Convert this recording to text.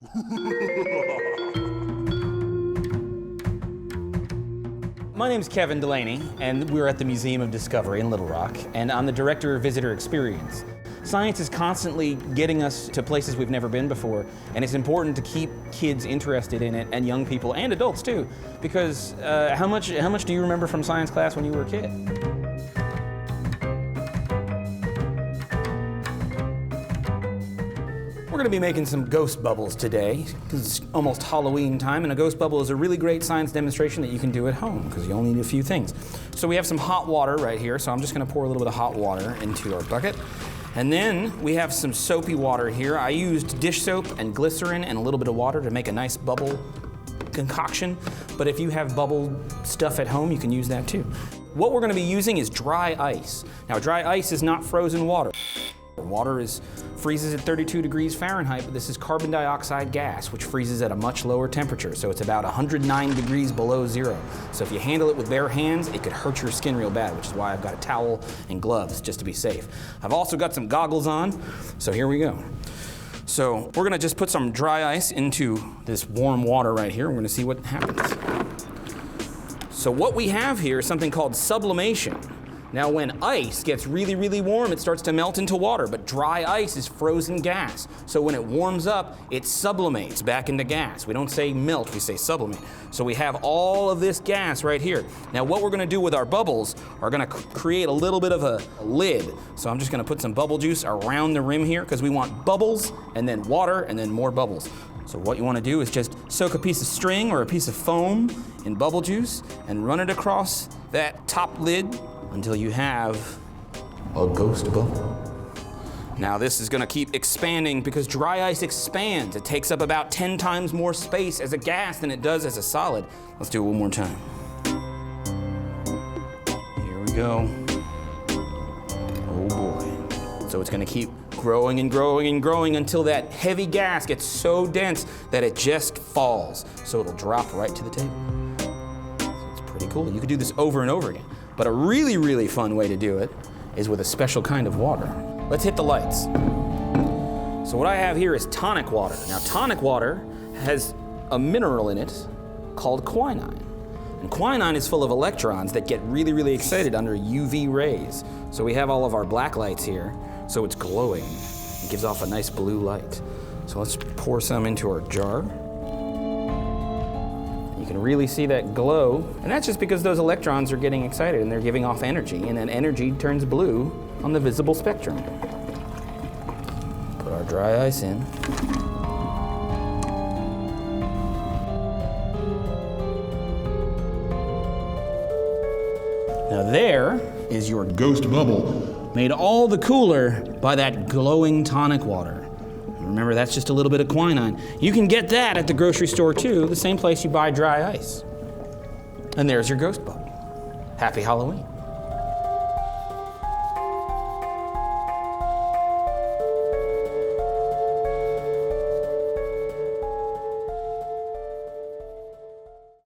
My name's Kevin Delaney, and we're at the Museum of Discovery in Little Rock, and I'm the Director of Visitor Experience. Science is constantly getting us to places we've never been before, and it's important to keep kids interested in it, and young people, and adults too, because how much do you remember from science class when you were a kid? We're going to be making some ghost bubbles today, because it's almost Halloween time, and a ghost bubble is a really great science demonstration that you can do at home, because you only need a few things. So we have some hot water right here, so I'm just going to pour a little bit of hot water into our bucket. And then we have some soapy water here. I used dish soap and glycerin and a little bit of water to make a nice bubble concoction, but if you have bubble stuff at home, you can use that too. What we're going to be using is dry ice. Now, dry ice is not frozen water. Water freezes at 32 degrees Fahrenheit, but this is carbon dioxide gas, which freezes at a much lower temperature, so it's about 109 degrees below zero. So if you handle it with bare hands, it could hurt your skin real bad, which is why I've got a towel and gloves just to be safe. I've also got some goggles on, so here we go. So we're gonna just put some dry ice into this warm water right here. We're gonna see what happens. So what we have here is something called sublimation. Now, when ice gets really, really warm, it starts to melt into water, but dry ice is frozen gas. So when it warms up, it sublimates back into gas. We don't say melt, we say sublimate. So we have all of this gas right here. Now, what we're gonna do with our bubbles are gonna create a little bit of a lid. So I'm just gonna put some bubble juice around the rim here, because we want bubbles, and then water, and then more bubbles. So what you wanna do is just soak a piece of string or a piece of foam in bubble juice and run it across that top lid until you have a ghost bubble. Now this is gonna keep expanding because dry ice expands. It takes up about 10 times more space as a gas than it does as a solid. Let's do it one more time. Here we go. Oh boy. So it's gonna keep growing and growing and growing until that heavy gas gets so dense that it just falls. So it'll drop right to the table. So it's pretty cool. You could do this over and over again. But a really, really fun way to do it is with a special kind of water. Let's hit the lights. So what I have here is tonic water. Now, tonic water has a mineral in it called quinine. And quinine is full of electrons that get really, really excited under UV rays. So we have all of our black lights here, so it's glowing. It gives off a nice blue light. So let's pour some into our jar. You can really see that glow, and that's just because those electrons are getting excited and they're giving off energy, and then energy turns blue on the visible spectrum. Put our dry ice in. Now there is your ghost bubble, made all the cooler by that glowing tonic water. Remember, that's just a little bit of quinine. You can get that at the grocery store too, the same place you buy dry ice. And there's your ghost bubble. Happy Halloween.